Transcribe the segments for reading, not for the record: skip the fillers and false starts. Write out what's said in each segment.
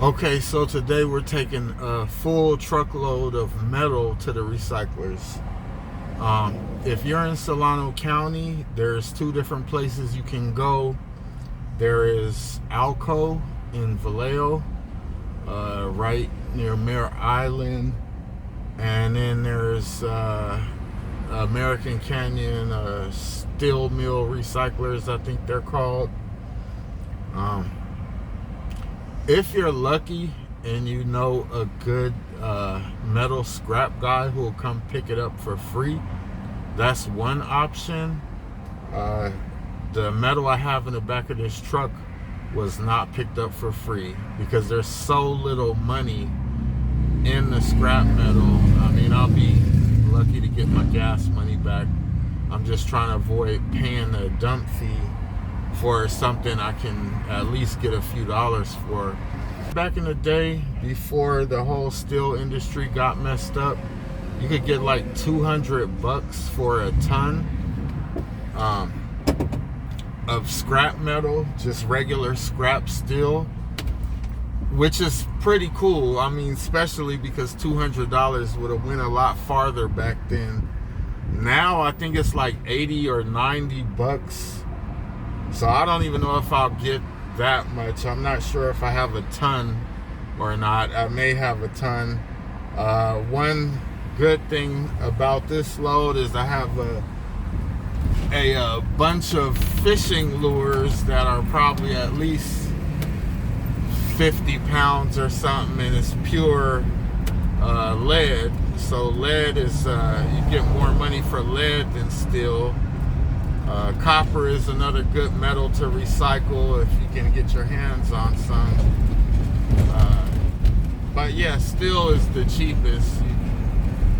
Okay, so today we're taking a full truckload of metal to the recyclers. If you're in Solano County, there's two different places you can go. There is Alco in Vallejo, right near Mare Island, and then there's American Canyon Steel Mill Recyclers, I think they're called. If you're lucky and you know a good metal scrap guy who will come pick it up for free, that's one option. The metal I have in the back of this truck was not picked up for free because there's so little money in the scrap metal. I mean, I'll be lucky to get my gas money back. I'm just trying to avoid paying the dump fee for something I can at least get a few dollars for. Back in the day, before the whole steel industry got messed up, you could get like $200 for a ton of scrap metal, just regular scrap steel, which is pretty cool. I mean, especially because $200 would have went a lot farther back then. Now I think it's like 80 or 90 bucks. So I don't even know if I'll get that much. I'm not sure if I have a ton or not. I may have a ton. One good thing about this load is I have a bunch of fishing lures that are probably at least 50 pounds or something, and it's pure lead. So lead is, you get more money for lead than steel. Copper is another good metal to recycle if you can get your hands on some. But yeah, steel is the cheapest. You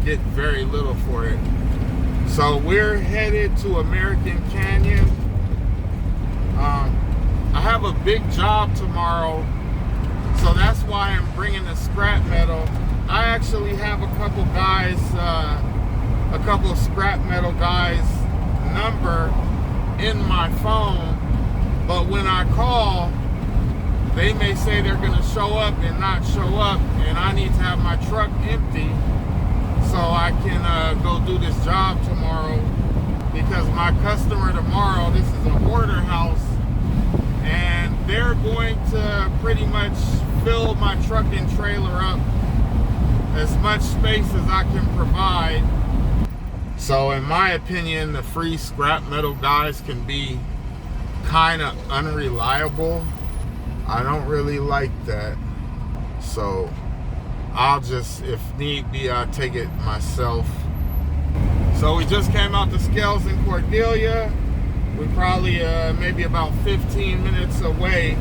get very little for it. So we're headed to American Canyon. I have a big job tomorrow, so that's why I'm bringing the scrap metal. I actually have a couple guys, a couple scrap metal guys' number in my phone, but when I call, they may say they're gonna show up and not show up, and I need to have my truck empty so I can go do this job tomorrow, because my customer tomorrow, this is a hoarder house, and they're going to pretty much fill my truck and trailer up as much space as I can provide. So in my opinion, the free scrap metal guys can be kind of unreliable. I don't really like that. So I'll just, if need be, I'll take it myself. So we just came out the scales in Cordelia. We're probably maybe about 15 minutes away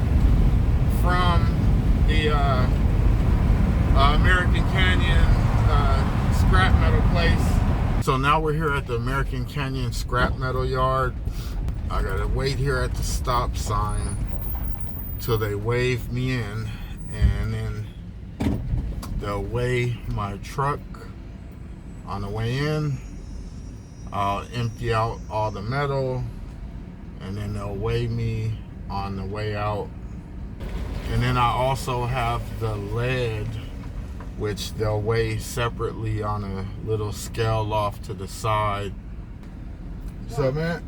from the American Canyon scrap metal place. So now we're here at the American Canyon scrap metal yard. I gotta wait here at the stop sign till they wave me in, and then they'll weigh my truck on the way in. I'll empty out all the metal, and then they'll weigh me on the way out. And then I also have the lead, which they'll weigh separately on a little scale off to the side. What's up, man?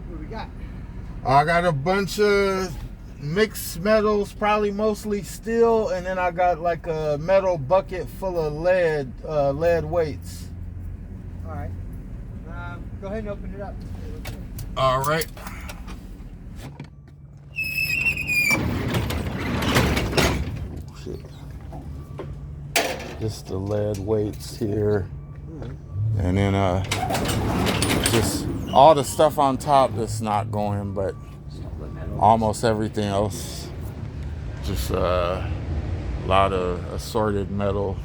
What do we got? I got a bunch of mixed metals, probably mostly steel, and then I got like a metal bucket full of lead weights. All right. Go ahead and open it up. All right. Just the lead weights here, and then just all the stuff on top that's not going, but almost everything else, just a lot of assorted metal.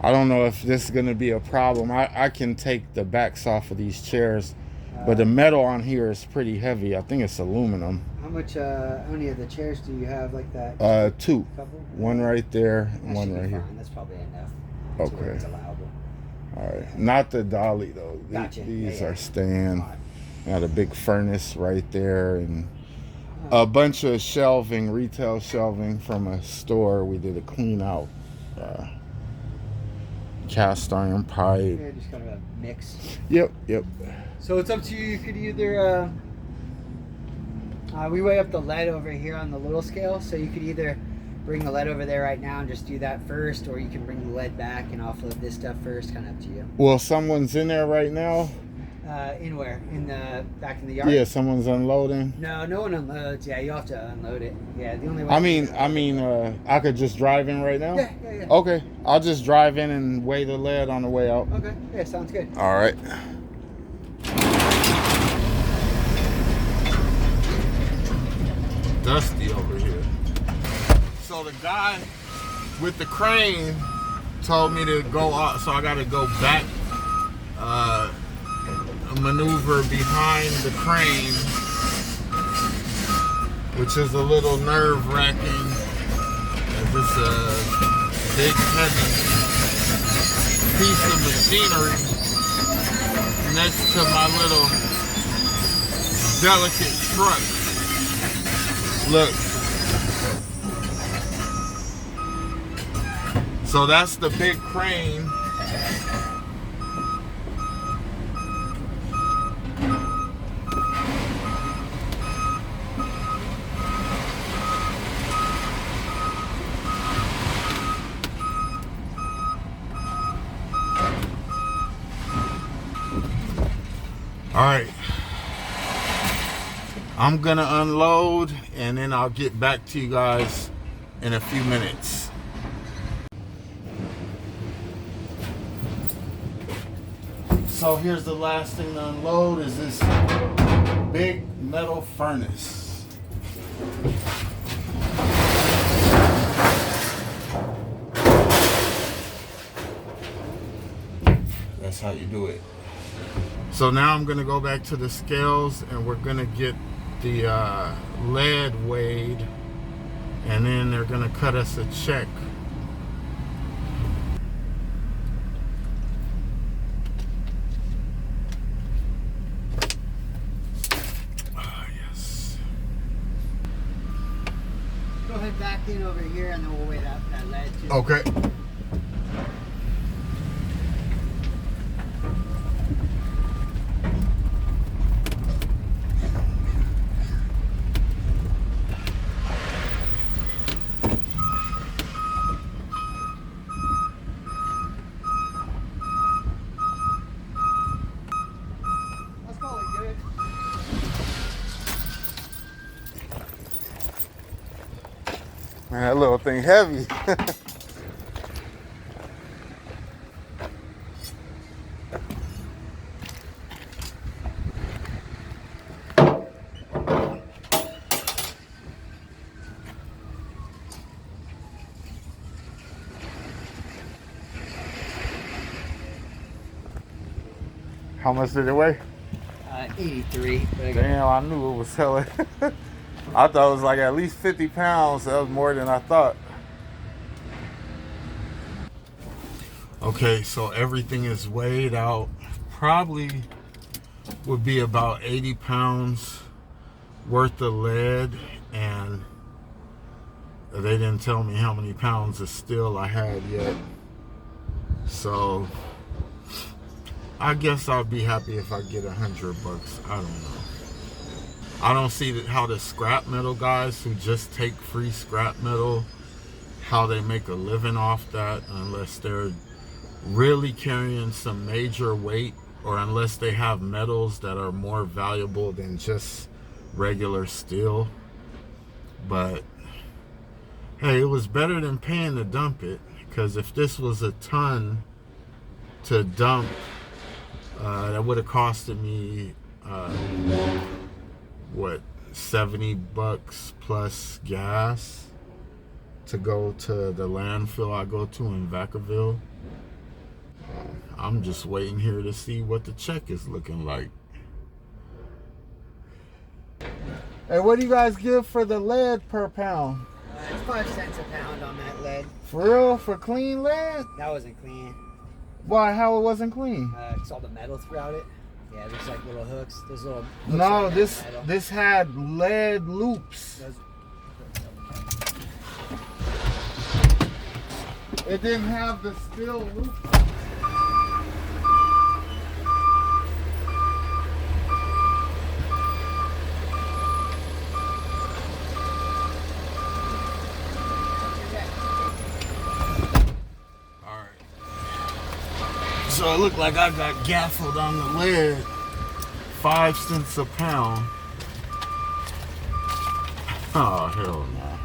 I don't know if this is going to be a problem. I can take the backs off of these chairs, but the metal on here is pretty heavy. I think it's aluminum. How many of the chairs do you have like that? Two. Couple? One right there, and That one should be right here. fine. That's probably enough. Okay. It's allowable. All right. Not the dolly though. Gotcha. These Yeah. are staying. Right. Got a big furnace right there, and a bunch of shelving, retail shelving from a store. We did a clean out. Cast iron pipe. Yeah, just kind of a mix. Yep. So it's up to you. You could either we weigh up the lead over here on the little scale, so you could either bring the lead over there right now and just do that first, or you can bring the lead back and offload this stuff first. Kind of up to you. Well, someone's in there right now. In where? Back in the yard? Yeah, someone's unloading. No one unloads. Yeah, you have to unload it. Yeah, the only way. I mean, I could just drive in right now. Yeah. Okay, I'll just drive in and weigh the lead on the way out. Okay. Yeah, sounds good. All right. Dusty over here. So the guy with the crane told me to go out, so I got to go back. Maneuver behind the crane, which is a little nerve-wracking. It's a big, heavy piece of machinery next to my little delicate truck. Look. So that's the big crane. All right, I'm gonna unload and then I'll get back to you guys in a few minutes. So here's the last thing to unload is this big metal furnace. That's how you do it. So now I'm gonna go back to the scales and we're gonna get the lead weighed, and then they're gonna cut us a check. Yes. Go ahead back in over here and then we'll weigh that lead too. Okay. Man, that little thing heavy. How much did it weigh? 83. Damn, I knew it was hella. I thought it was like at least 50 pounds. That was more than I thought. Okay, so everything is weighed out. Probably would be about 80 pounds worth of lead, and they didn't tell me how many pounds of steel I had yet. So I guess I'll be happy if I get $100. I don't know. I don't see how the scrap metal guys who just take free scrap metal, how they make a living off that, unless they're really carrying some major weight, or unless they have metals that are more valuable than just regular steel. But hey, it was better than paying to dump it, because if this was a ton to dump, that would have costed me what, $70 plus gas to go to the landfill I go to in Vacaville. I'm just waiting here to see what the check is looking like. Hey, what do you guys give for the lead per pound? It's 5 cents a pound on that lead. For real? For clean lead? That wasn't clean. Why? How it wasn't clean? It's all the metal throughout it. Yeah, it looks like little hooks. Those little hooks No, are metal. this had lead loops. It didn't have the steel loops. So it looked like I got gaffled on the lead. 5 cents a pound. Oh, hell no.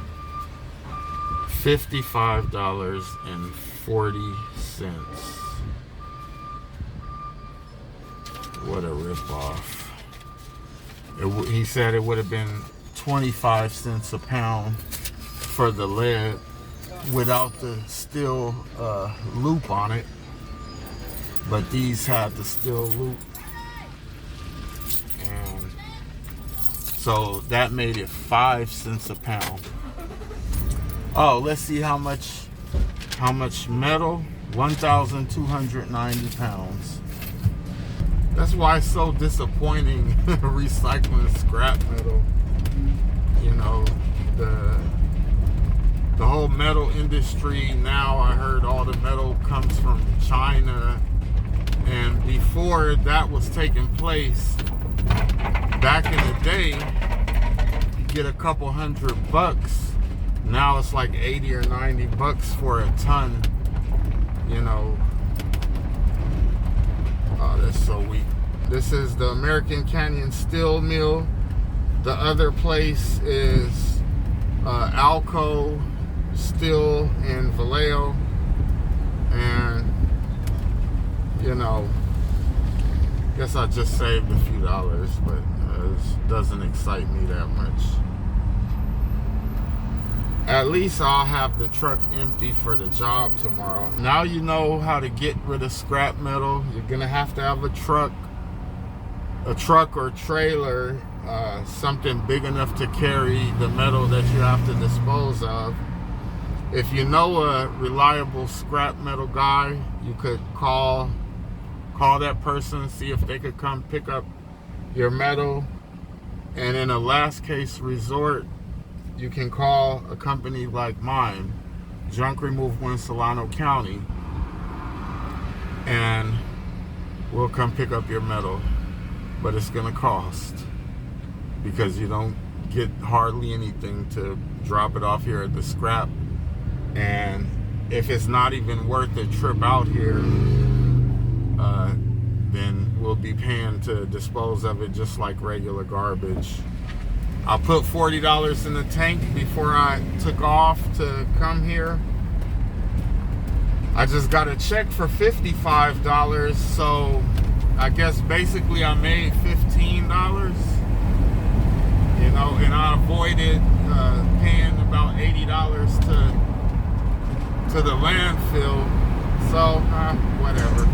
$55.40. What a ripoff. He said it would have been 25 cents a pound for the lead without the steel loop on it. But these had the steel loop, and so that made it 5 cents a pound. Oh, let's see how much metal. 1,290 pounds. That's why it's so disappointing recycling scrap metal. You know, the whole metal industry now, I heard all the metal comes from China. And before that was taking place, back in the day, you get a couple $100. Now it's like 80 or 90 bucks for a ton. You know. Oh, that's so weak. This is the American Canyon Steel Mill. The other place is Alco Steel in Vallejo. And you know, guess I just saved a few dollars, but it doesn't excite me that much. At least I'll have the truck empty for the job tomorrow. Now you know how to get rid of scrap metal. You're gonna have to have a truck or trailer, something big enough to carry the metal that you have to dispose of. If you know a reliable scrap metal guy, you could call that person, see if they could come pick up your metal. And in a last case resort, you can call a company like mine, Junk Removal in Solano County, and we'll come pick up your metal. But it's gonna cost, because you don't get hardly anything to drop it off here at the scrap. And if it's not even worth the trip out here, then we'll be paying to dispose of it just like regular garbage. I put $40 in the tank before I took off to come here. I just got a check for $55, so I guess basically I made $15. You know, and I avoided paying about $80 to the landfill. So, whatever.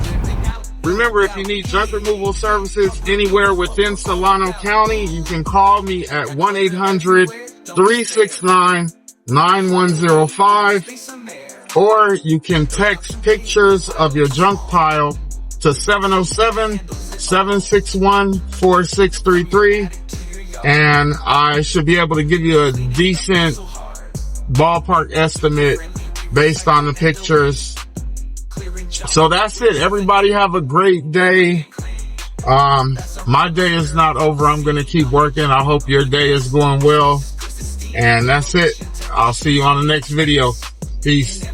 Remember, if you need junk removal services anywhere within Solano County, you can call me at 1-800-369-9105, or you can text pictures of your junk pile to 707-761-4633, and I should be able to give you a decent ballpark estimate based on the pictures. So that's it. Everybody have a great day. My day is not over. I'm going to keep working. I hope your day is going well. And that's it. I'll see you on the next video. Peace.